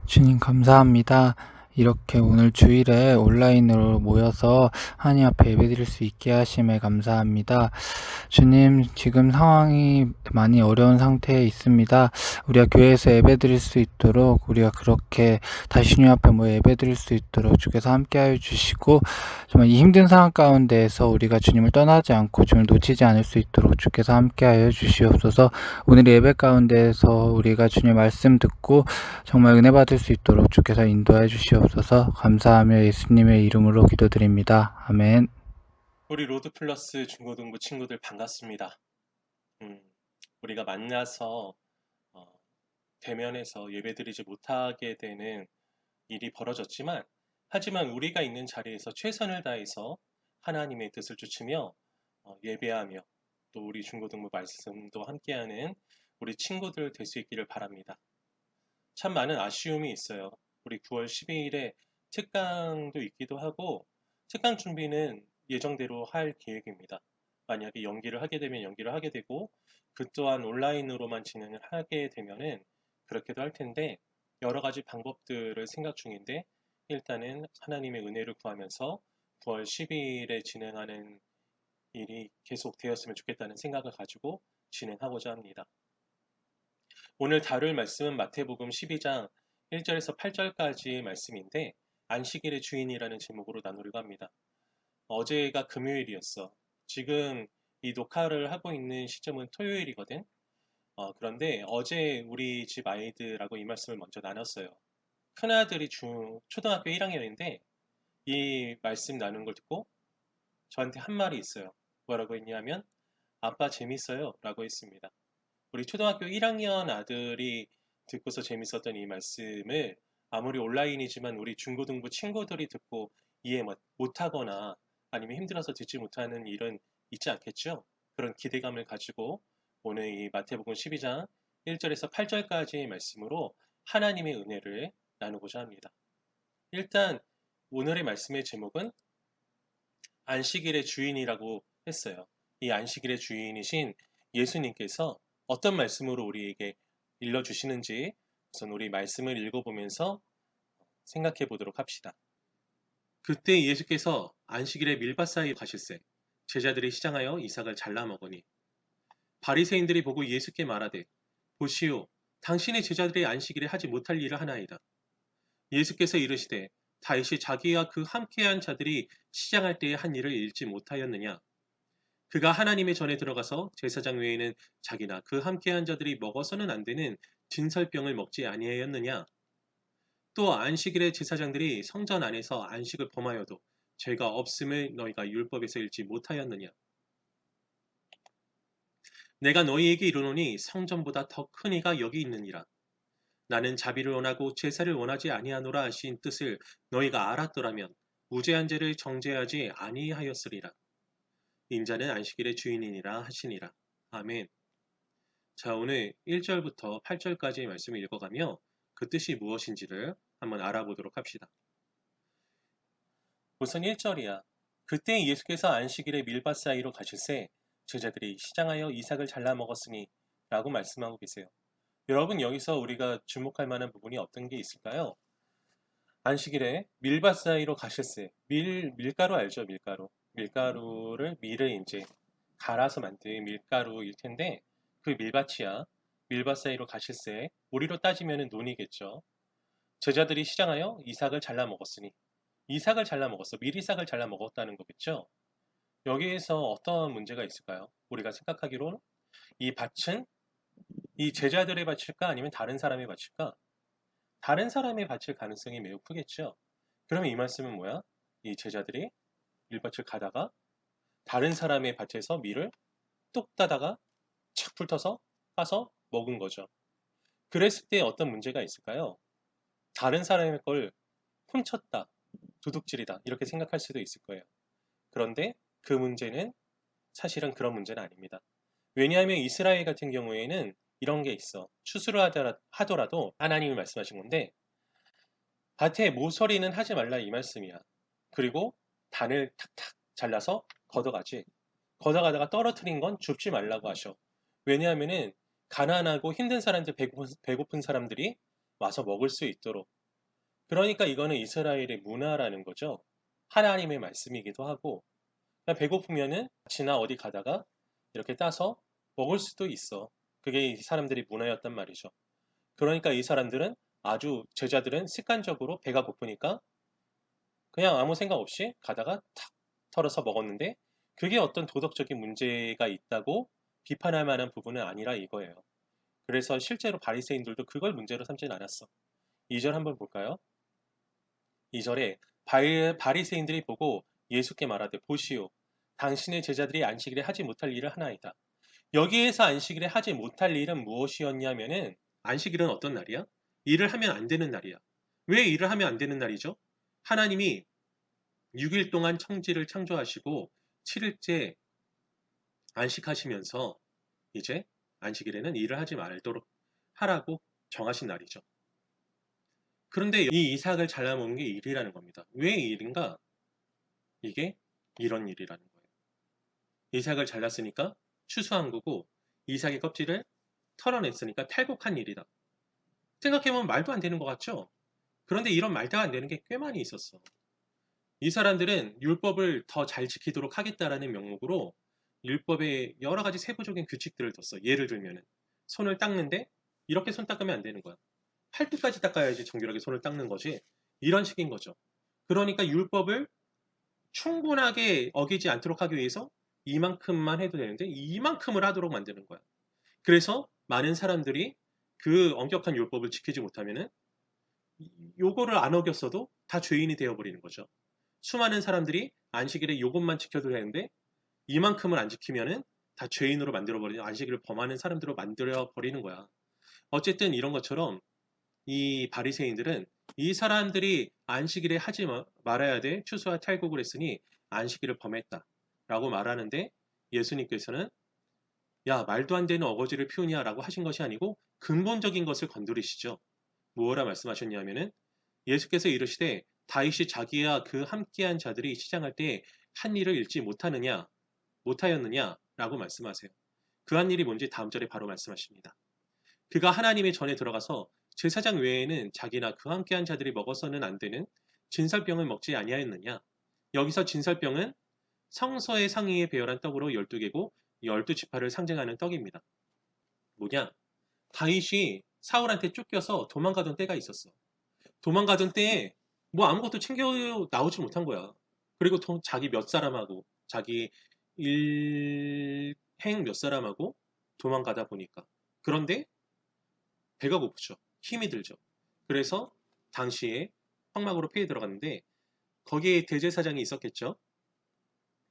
주님 감사합니다. 이렇게 오늘 주일에 온라인으로 모여서 하나님 앞에 예배드릴 수 있게 하심에 감사합니다. 주님, 지금 상황이 많이 어려운 상태에 있습니다. 우리가 교회에서 예배드릴 수 있도록, 우리가 그렇게 다시 주님 앞에 모여 예배드릴 수 있도록 주께서 함께하여 주시고, 정말 이 힘든 상황 가운데에서 우리가 주님을 떠나지 않고 주님을 놓치지 않을 수 있도록 주께서 함께하여 주시옵소서. 오늘 예배 가운데에서 우리가 주님의 말씀 듣고 정말 은혜 받을 수 있도록 주께서 인도해 주시옵소서. 감사하며 예수님의 이름으로 기도드립니다. 아멘. 우리 로드플러스 중고등부 친구들 반갑습니다. 우리가 만나서 대면해서 예배드리지 못하게 되는 일이 벌어졌지만, 하지만 우리가 있는 자리에서 최선을 다해서 하나님의 뜻을 좇으며 예배하며 또 우리 중고등부 말씀도 함께하는 우리 친구들 될 수 있기를 바랍니다. 참 많은 아쉬움이 있어요. 우리 9월 12일에 특강도 있기도 하고, 특강 준비는 예정대로 할 계획입니다. 만약에 연기를 하게 되면 연기를 하게 되고, 그 또한 온라인으로만 진행을 하게 되면은 그렇게도 할 텐데, 여러 가지 방법들을 생각 중인데, 일단은 하나님의 은혜를 구하면서 9월 12일에 진행하는 일이 계속 되었으면 좋겠다는 생각을 가지고 진행하고자 합니다. 오늘 다룰 말씀은 마태복음 12장 1절에서 8절까지의 말씀인데, 안식일의 주인이라는 제목으로 나누려고 합니다. 어제가 금요일이었어. 지금 이 녹화를 하고 있는 시점은 토요일이거든. 그런데 어제 우리 집 아이들하고 이 말씀을 먼저 나눴어요. 큰아들이 초등학교 1학년인데 이 말씀 나눈 걸 듣고 저한테 한 말이 있어요. 뭐라고 했냐면, 아빠 재밌어요 라고 했습니다. 우리 초등학교 1학년 아들이 듣고서 재밌었던 이 말씀을 아무리 온라인이지만 우리 중고등부 친구들이 듣고 이해 못하거나 아니면 힘들어서 듣지 못하는 일은 있지 않겠죠? 그런 기대감을 가지고 오늘 이 마태복음 12장 1절에서 8절까지의 말씀으로 하나님의 은혜를 나누고자 합니다. 일단 오늘의 말씀의 제목은 안식일의 주인이라고 했어요. 이 안식일의 주인이신 예수님께서 어떤 말씀으로 우리에게 일러주시는지 우선 우리 말씀을 읽어보면서 생각해 보도록 합시다. 그때 예수께서 안식일에 밀밭 사이에 가실새 제자들이 시장하여 이삭을 잘라 먹으니 바리새인들이 보고 예수께 말하되, 보시오, 당신의 제자들이 안식일에 하지 못할 일을 하나이다. 예수께서 이르시되, 다윗이 자기와 그 함께한 자들이 시장할 때에 한 일을 잃지 못하였느냐? 그가 하나님의 전에 들어가서 제사장 외에는 자기나 그 함께한 자들이 먹어서는 안 되는 진설병을 먹지 아니하였느냐? 또 안식일에 제사장들이 성전 안에서 안식을 범하여도 죄가 없음을 너희가 율법에서 읽지 못하였느냐? 내가 너희에게 이르노니 성전보다 더 큰 이가 여기 있느니라. 나는 자비를 원하고 제사를 원하지 아니하노라 하신 뜻을 너희가 알았더라면 무죄한 죄를 정죄하지 아니하였으리라. 인자는 안식일의 주인이니라 하시니라. 아멘. 자, 오늘 1절부터 8절까지의 말씀을 읽어가며 그 뜻이 무엇인지를 한번 알아보도록 합시다. 우선 1절이야. 그때 예수께서 안식일에 밀밭 사이로 가실새 제자들이 시장하여 이삭을 잘라 먹었으니 라고 말씀하고 계세요. 여러분, 여기서 우리가 주목할 만한 부분이 어떤 게 있을까요? 안식일에 밀밭 사이로 가실새. 밀가루 알죠? 밀가루. 밀을 이제 갈아서 만든 밀가루일 텐데 그 밀밭이야. 밀밭 사이로 가실새. 우리로 따지면 논이겠죠. 제자들이 시장하여 이삭을 잘라 먹었으니, 이삭을 잘라 먹었어. 밀이삭을 잘라 먹었다는 거겠죠. 여기에서 어떤 문제가 있을까요? 우리가 생각하기로는 이 밭은 이 제자들의 밭일까 아니면 다른 사람의 밭일까? 다른 사람의 밭일 가능성이 매우 크겠죠. 그러면 이 말씀은 뭐야? 이 제자들이 밀밭을 가다가 다른 사람의 밭에서 밀을 뚝 따다가 착 훑어서 까서 먹은 거죠. 그랬을 때 어떤 문제가 있을까요? 다른 사람의 걸 훔쳤다, 도둑질이다 이렇게 생각할 수도 있을 거예요. 그런데 그 문제는 사실은 그런 문제는 아닙니다. 왜냐하면 이스라엘 같은 경우에는 이런 게 있어. 추수를 하더라도 하나님이 말씀하신 건데 밭에 모서리는 하지 말라 이 말씀이야. 그리고 단을 탁탁 잘라서 걷어가지. 걷어가다가 떨어뜨린 건 줍지 말라고 하셔. 왜냐하면은 가난하고 힘든 사람들, 배고픈 사람들이 와서 먹을 수 있도록 그러니까 이거는 이스라엘의 문화라는 거죠. 하나님의 말씀이기도 하고, 그냥 배고프면은 지나 어디 가다가 이렇게 따서 먹을 수도 있어. 그게 이 사람들이 문화였단 말이죠. 그러니까 이 사람들은 아주 제자들은 습관적으로 배가 고프니까 그냥 아무 생각 없이 가다가 탁 털어서 먹었는데 그게 어떤 도덕적인 문제가 있다고 비판할 만한 부분은 아니라 이거예요. 그래서 실제로 바리새인들도 그걸 문제로 삼진 않았어. 2절 한번 볼까요? 2절에 바리새인들이 보고 예수께 말하되 보시오 당신의 제자들이 안식일에 하지 못할 일을 하나이다. 여기에서 안식일에 하지 못할 일은 무엇이었냐면은 안식일은 어떤 날이야? 일을 하면 안 되는 날이야. 왜 일을 하면 안 되는 날이죠? 하나님이 6일 동안 천지를 창조하시고 7일째 안식하시면서 이제 안식일에는 일을 하지 말도록 하라고 정하신 날이죠. 그런데 이 이삭을 잘라먹는 게 일이라는 겁니다. 왜 일인가? 이게 이런 일이라는 거예요. 이삭을 잘랐으니까 추수한 거고 이삭의 껍질을 털어냈으니까 탈곡한 일이다. 생각해보면 말도 안 되는 것 같죠? 그런데 이런 말도 안 되는 게 꽤 많이 있었어. 이 사람들은 율법을 더 잘 지키도록 하겠다라는 명목으로 율법에 여러 가지 세부적인 규칙들을 뒀어. 예를 들면은 손을 닦는데 이렇게 손 닦으면 안 되는 거야. 팔뚝까지 닦아야지 정결하게 손을 닦는 거지. 이런 식인 거죠. 그러니까 율법을 충분하게 어기지 않도록 하기 위해서 이만큼만 해도 되는데 이만큼을 하도록 만드는 거야. 그래서 많은 사람들이 그 엄격한 율법을 지키지 못하면은 요거를 안 어겼어도 다 죄인이 되어버리는 거죠. 수많은 사람들이 안식일에 요것만 지켜도 되는데 이만큼을 안 지키면은 다 죄인으로 만들어버리는 안식일을 범하는 사람들로 만들어버리는 거야. 어쨌든 이런 것처럼 이 바리새인들은 이 사람들이 안식일에 하지 말아야 될 추수와 탈곡을 했으니 안식일을 범했다라고 말하는데 예수님께서는 야 말도 안 되는 어거지를 피우냐라고 하신 것이 아니고 근본적인 것을 건드리시죠. 무엇라 말씀하셨냐면은 예수께서 이르시되 다윗이 자기와 그 함께한 자들이 시장할 때 한 일을 잃지 못하였느냐라고 말씀하세요. 그 한 일이 뭔지 다음 절에 바로 말씀하십니다. 그가 하나님의 전에 들어가서 제사장 외에는 자기나 그 함께한 자들이 먹어서는 안 되는 진설병을 먹지 아니하였느냐. 여기서 진설병은 성서의 상위에 배열한 떡으로 12개고 12지파를 상징하는 떡입니다. 뭐냐? 다윗이 사울한테 쫓겨서 도망가던 때가 있었어. 도망가던 때에 뭐 아무것도 챙겨 나오지 못한 거야. 그리고 자기 몇 사람하고 자기 일행 몇 사람하고 도망가다 보니까. 그런데 배가 고프죠. 힘이 들죠. 그래서 당시에 황막으로 피해 들어갔는데 거기에 대제사장이 있었겠죠.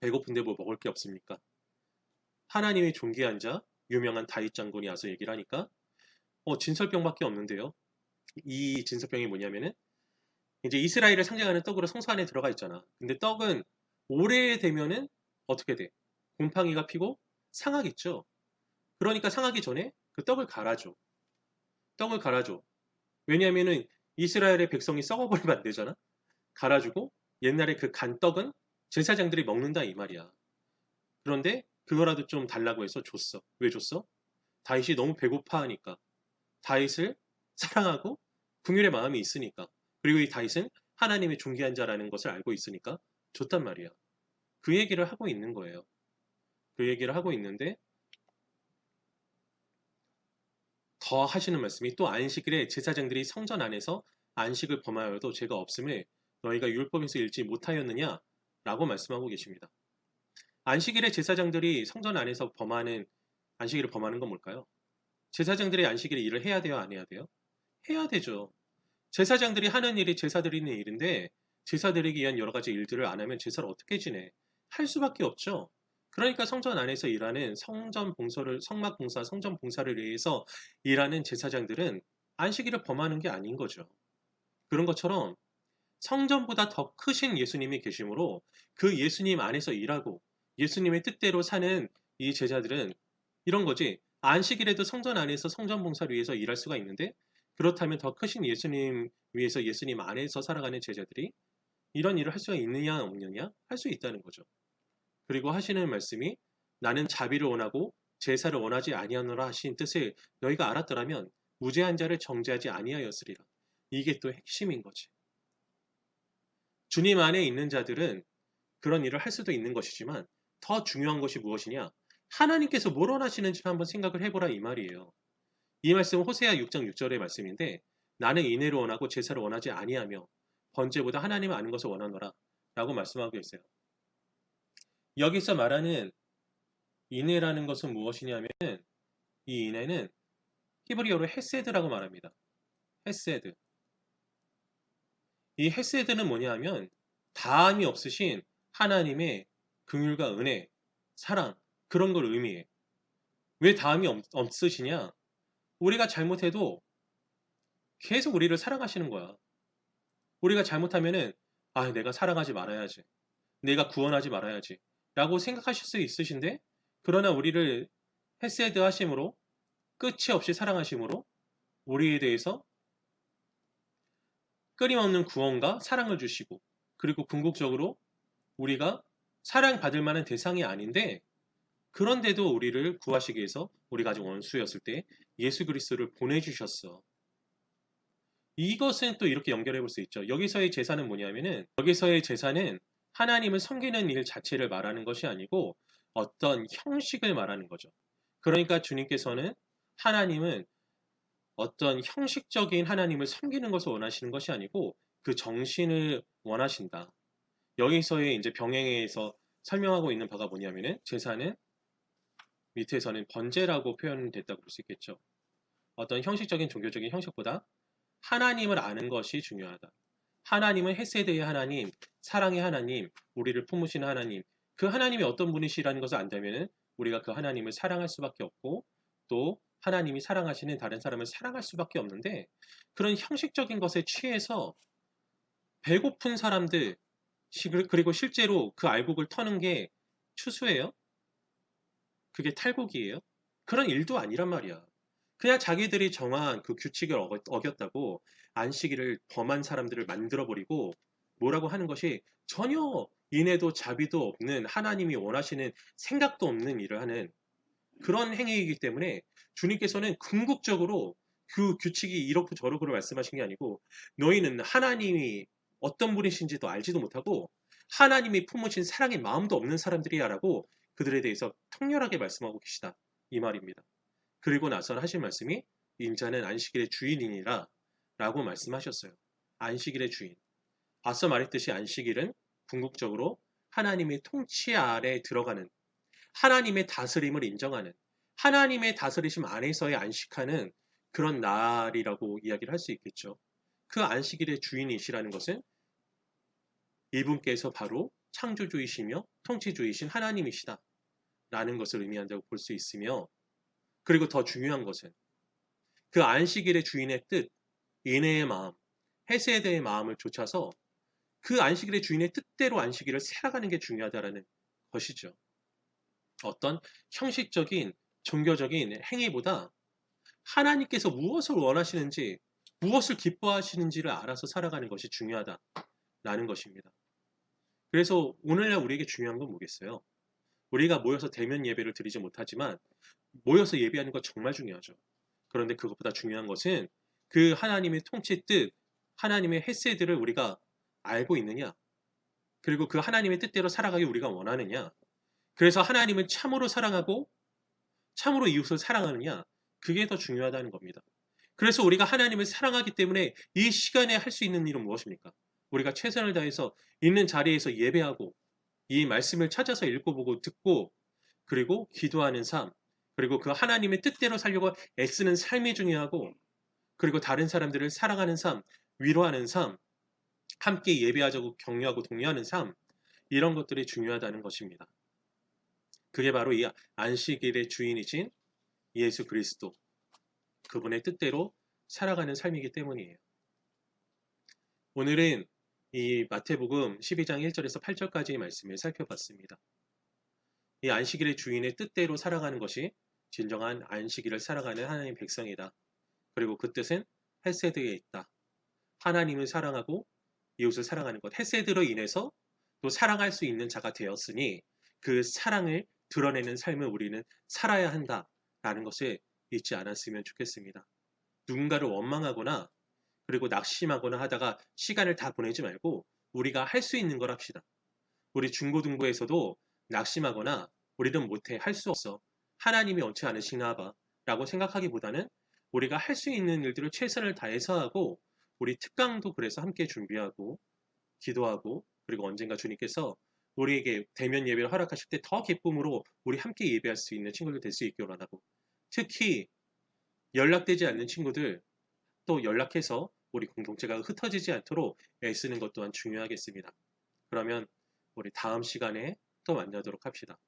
배고픈데 뭐 먹을 게 없습니까? 하나님의 존귀한 자 유명한 다윗 장군이 와서 얘기를 하니까 진설병밖에 없는데요. 이 진설병이 뭐냐면은 이제 이스라엘을 상징하는 떡으로 성소 안에 들어가 있잖아. 근데 떡은 오래되면은 어떻게 돼? 곰팡이가 피고 상하겠죠. 그러니까 상하기 전에 그 떡을 갈아줘. 떡을 갈아줘. 왜냐하면은 이스라엘의 백성이 썩어버리면 안 되잖아. 갈아주고 옛날에 그 간 떡은 제사장들이 먹는다 이 말이야. 그런데 그거라도 좀 달라고 해서 줬어. 왜 줬어? 다윗이 너무 배고파하니까. 다윗을 사랑하고 긍휼의 마음이 있으니까. 그리고 이 다윗은 하나님의 존귀한 자라는 것을 알고 있으니까 줬단 말이야. 그 얘기를 하고 있는 거예요. 그 얘기를 하고 있는데 더 하시는 말씀이 또 안식일에 제사장들이 성전 안에서 안식을 범하여도 죄가 없음을 너희가 율법에서 읽지 못하였느냐? 라고 말씀하고 계십니다. 안식일에 제사장들이 성전 안에서 안식일을 범하는 건 뭘까요? 제사장들이 안식일에 일을 해야 돼요? 안 해야 돼요? 해야 되죠. 제사장들이 하는 일이 제사 드리는 일인데 제사 드리기 위한 여러 가지 일들을 안 하면 제사를 어떻게 지내? 할 수밖에 없죠. 그러니까 성전 안에서 일하는 성막 봉사, 성전 봉사를 위해서 일하는 제사장들은 안식일을 범하는 게 아닌 거죠. 그런 것처럼 성전보다 더 크신 예수님이 계시므로 그 예수님 안에서 일하고 예수님의 뜻대로 사는 이 제자들은 이런 거지. 안식일에도 성전 안에서 성전 봉사를 위해서 일할 수가 있는데 그렇다면 더 크신 예수님 위해서 예수님 안에서 살아가는 제자들이 이런 일을 할 수가 있느냐 없느냐? 할 수 있다는 거죠. 그리고 하시는 말씀이 나는 자비를 원하고 제사를 원하지 아니하노라 하신 뜻을 너희가 알았더라면 무죄한 자를 정죄하지 아니하였으리라. 이게 또 핵심인 거지. 주님 안에 있는 자들은 그런 일을 할 수도 있는 것이지만 더 중요한 것이 무엇이냐? 하나님께서 뭘 원하시는지를 한번 생각을 해보라 이 말이에요. 이 말씀은 호세아 6장 6절의 말씀인데 나는 인애를 원하고 제사를 원하지 아니하며 번제보다 하나님을 아는 것을 원하노라 라고 말씀하고 있어요. 여기서 말하는 인애라는 것은 무엇이냐면 이 인애는 히브리어로 헤세드라고 말합니다. 헤세드. 이 헤세드는 뭐냐 하면 다함이 없으신 하나님의 긍휼과 은혜, 사랑 그런 걸 의미해. 왜 다함이 없으시냐? 우리가 잘못해도 계속 우리를 사랑하시는 거야. 우리가 잘못하면은 내가 사랑하지 말아야지. 내가 구원하지 말아야지. 라고 생각하실 수 있으신데 그러나 우리를 헤세드 하심으로 끝이 없이 사랑하심으로 우리에 대해서 끊임없는 구원과 사랑을 주시고 그리고 궁극적으로 우리가 사랑받을 만한 대상이 아닌데 그런데도 우리를 구하시기 위해서 우리가 아직 원수였을 때 예수 그리스도를 보내주셨어. 이것은 또 이렇게 연결해 볼 수 있죠. 여기서의 제사는 뭐냐면은 여기서의 제사는 하나님을 섬기는 일 자체를 말하는 것이 아니고 어떤 형식을 말하는 거죠. 그러니까 주님께서는 하나님은 어떤 형식적인 하나님을 섬기는 것을 원하시는 것이 아니고 그 정신을 원하신다. 여기서의 이제 병행에서 설명하고 있는 바가 뭐냐면은 제사는 밑에서는 번제라고 표현됐다고 볼 수 있겠죠. 어떤 형식적인 종교적인 형식보다 하나님을 아는 것이 중요하다. 하나님은 헤세드의 하나님, 사랑의 하나님, 우리를 품으시는 하나님, 그 하나님이 어떤 분이시라는 것을 안다면 우리가 그 하나님을 사랑할 수밖에 없고 또 하나님이 사랑하시는 다른 사람을 사랑할 수밖에 없는데 그런 형식적인 것에 취해서 배고픈 사람들 그리고 실제로 그 알곡을 터는 게 추수예요? 그게 탈곡이에요? 그런 일도 아니란 말이야. 그냥 자기들이 정한 그 규칙을 어겼다고 안식일을 범한 사람들을 만들어버리고 뭐라고 하는 것이 전혀 인애도 자비도 없는 하나님이 원하시는 생각도 없는 일을 하는 그런 행위이기 때문에 주님께서는 궁극적으로 그 규칙이 이렇고 저렇고를 말씀하신 게 아니고 너희는 하나님이 어떤 분이신지도 알지도 못하고 하나님이 품으신 사랑의 마음도 없는 사람들이야 라고 그들에 대해서 통렬하게 말씀하고 계시다. 이 말입니다. 그리고 나서 하신 말씀이 인자는 안식일의 주인이니라 라고 말씀하셨어요. 안식일의 주인. 앞서 말했듯이 안식일은 궁극적으로 하나님의 통치 아래 들어가는 하나님의 다스림을 인정하는 하나님의 다스리심 안에서의 안식하는 그런 날이라고 이야기를 할 수 있겠죠. 그 안식일의 주인이시라는 것은 이분께서 바로 창조주이시며 통치주이신 하나님이시다 라는 것을 의미한다고 볼 수 있으며 그리고 더 중요한 것은 그 안식일의 주인의 뜻, 인애의 마음, 헤세드의 마음을 좇아서 그 안식일의 주인의 뜻대로 안식일을 살아가는 게 중요하다라는 것이죠. 어떤 형식적인 종교적인 행위보다 하나님께서 무엇을 원하시는지 무엇을 기뻐하시는지를 알아서 살아가는 것이 중요하다라는 것입니다. 그래서 오늘날 우리에게 중요한 건 뭐겠어요? 우리가 모여서 대면 예배를 드리지 못하지만 모여서 예배하는 건 정말 중요하죠. 그런데 그것보다 중요한 것은 그 하나님의 통치 뜻, 하나님의 헤세드를 우리가 알고 있느냐? 그리고 그 하나님의 뜻대로 살아가기 우리가 원하느냐? 그래서 하나님을 참으로 사랑하고 참으로 이웃을 사랑하느냐? 그게 더 중요하다는 겁니다. 그래서 우리가 하나님을 사랑하기 때문에 이 시간에 할 수 있는 일은 무엇입니까? 우리가 최선을 다해서 있는 자리에서 예배하고 이 말씀을 찾아서 읽고보고 듣고 그리고 기도하는 삶 그리고 그 하나님의 뜻대로 살려고 애쓰는 삶이 중요하고 그리고 다른 사람들을 사랑하는 삶, 위로하는 삶, 함께 예배하자고 격려하고 독려하는 삶 이런 것들이 중요하다는 것입니다. 그게 바로 이 안식일의 주인이신 예수 그리스도 그분의 뜻대로 살아가는 삶이기 때문이에요. 오늘은 이 마태복음 12장 1절에서 8절까지의 말씀을 살펴봤습니다. 이 안식일의 주인의 뜻대로 살아가는 것이 진정한 안식일을 살아가는 하나님 백성이다. 그리고 그 뜻은 헤세드에 있다. 하나님을 사랑하고 이웃을 사랑하는 것. 헤세드로 인해서 또 사랑할 수 있는 자가 되었으니 그 사랑을 드러내는 삶을 우리는 살아야 한다라는 것을 잊지 않았으면 좋겠습니다. 누군가를 원망하거나 그리고 낙심하거나 하다가 시간을 다 보내지 말고 우리가 할 수 있는 걸 합시다. 우리 중고등부에서도 낙심하거나 우리는 못해, 할 수 없어, 하나님이 원치 않으시나 봐 라고 생각하기보다는 우리가 할 수 있는 일들을 최선을 다해서 하고, 우리 특강도 그래서 함께 준비하고 기도하고, 그리고 언젠가 주님께서 우리에게 대면 예배를 허락하실 때 더 기쁨으로 우리 함께 예배할 수 있는 친구들 될 수 있기를 원하고, 특히 연락되지 않는 친구들 또 연락해서 우리 공동체가 흩어지지 않도록 애쓰는 것 또한 중요하겠습니다. 그러면 우리 다음 시간에 또 만나도록 합시다.